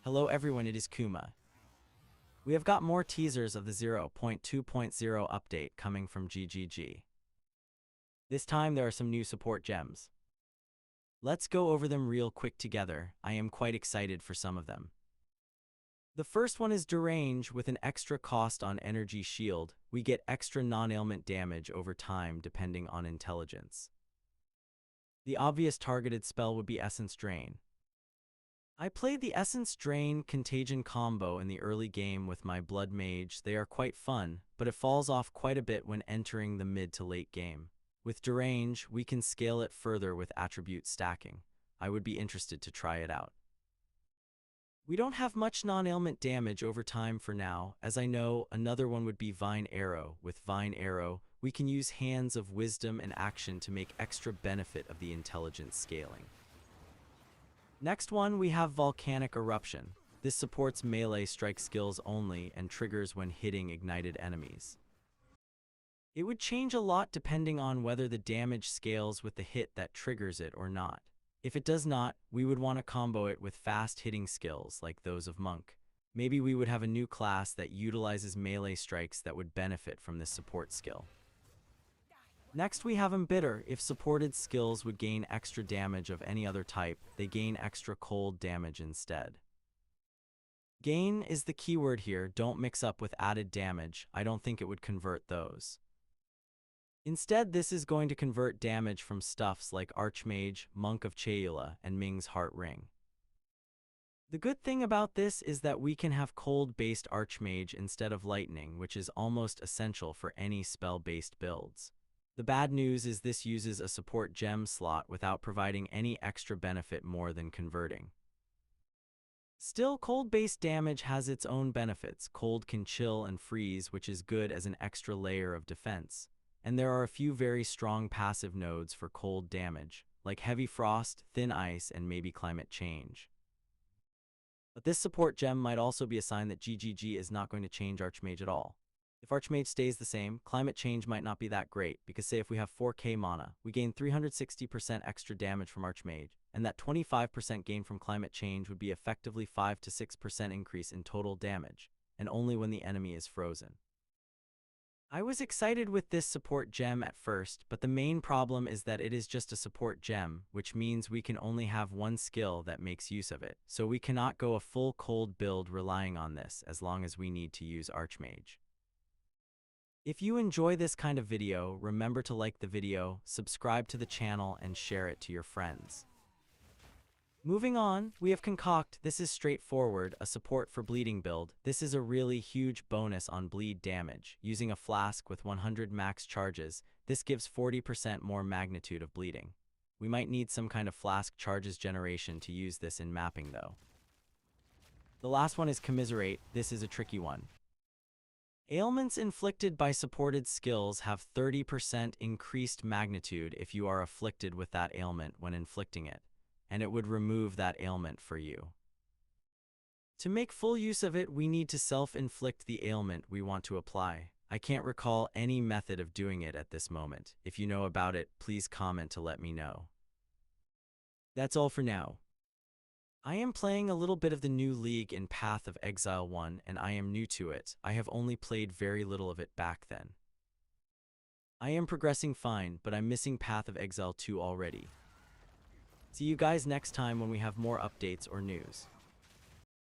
Hello everyone, it is Kuma. We have got more teasers of the 0.2.0 update coming from GGG. This time there are some new support gems. Let's go over them real quick together. I am quite excited for some of them. The first one is Derange. With an extra cost on Energy Shield, we get extra non-ailment damage over time depending on intelligence. The obvious targeted spell would be Essence Drain. I played the Essence Drain Contagion combo in the early game with my Blood Mage. They are quite fun, but it falls off quite a bit when entering the mid to late game. With Derange, we can scale it further with attribute stacking. I would be interested to try it out. We don't have much non-ailment damage over time for now. As I know, another one would be Vine Arrow. With Vine Arrow, we can use Hands of Wisdom and action to make extra benefit of the intelligence scaling. Next one, we have Volcanic Eruption. This supports melee strike skills only and triggers when hitting ignited enemies. It would change a lot depending on whether the damage scales with the hit that triggers it or not. If it does not, we would want to combo it with fast hitting skills like those of Monk. Maybe we would have a new class that utilizes melee strikes that would benefit from this support skill. Next we have Embitter. If supported skills would gain extra damage of any other type, they gain extra cold damage instead. Gain is the keyword here. Don't mix up with added damage. I don't think it would convert those. Instead, this is going to convert damage from stuffs like Archmage, Monk of Cheula, and Ming's Heart Ring. The good thing about this is that we can have cold-based Archmage instead of lightning, which is almost essential for any spell-based builds. The bad news is this uses a support gem slot without providing any extra benefit more than converting. Still, cold-based damage has its own benefits. Cold can chill and freeze, which is good as an extra layer of defense. And there are a few very strong passive nodes for cold damage, like Heavy Frost, Thin Ice, and maybe Climate Change. But this support gem might also be a sign that GGG is not going to change Archmage at all. If Archmage stays the same, Climate Change might not be that great, because say if we have 4k mana, we gain 360% extra damage from Archmage, and that 25% gain from Climate Change would be effectively 5 to 6% increase in total damage, and only when the enemy is frozen. I was excited with this support gem at first, but the main problem is that it is just a support gem, which means we can only have one skill that makes use of it, so we cannot go a full cold build relying on this as long as we need to use Archmage. If you enjoy this kind of video, remember to like the video, subscribe to the channel, and share it to your friends. Moving on, we have Concoct. This is straightforward, a support for bleeding build. This is a really huge bonus on bleed damage. Using a flask with 100 max charges, this gives 40% more magnitude of bleeding. We might need some kind of flask charges generation to use this in mapping though. The last one is Commiserate. This is a tricky one. Ailments inflicted by supported skills have 30% increased magnitude if you are afflicted with that ailment when inflicting it, and it would remove that ailment for you. To make full use of it, we need to self-inflict the ailment we want to apply. I can't recall any method of doing it at this moment. If you know about it, please comment to let me know. That's all for now. I am playing a little bit of the new league in Path of Exile 1, and I am new to it. I have only played very little of it back then. I am progressing fine, but I'm missing Path of Exile 2 already. See you guys next time when we have more updates or news.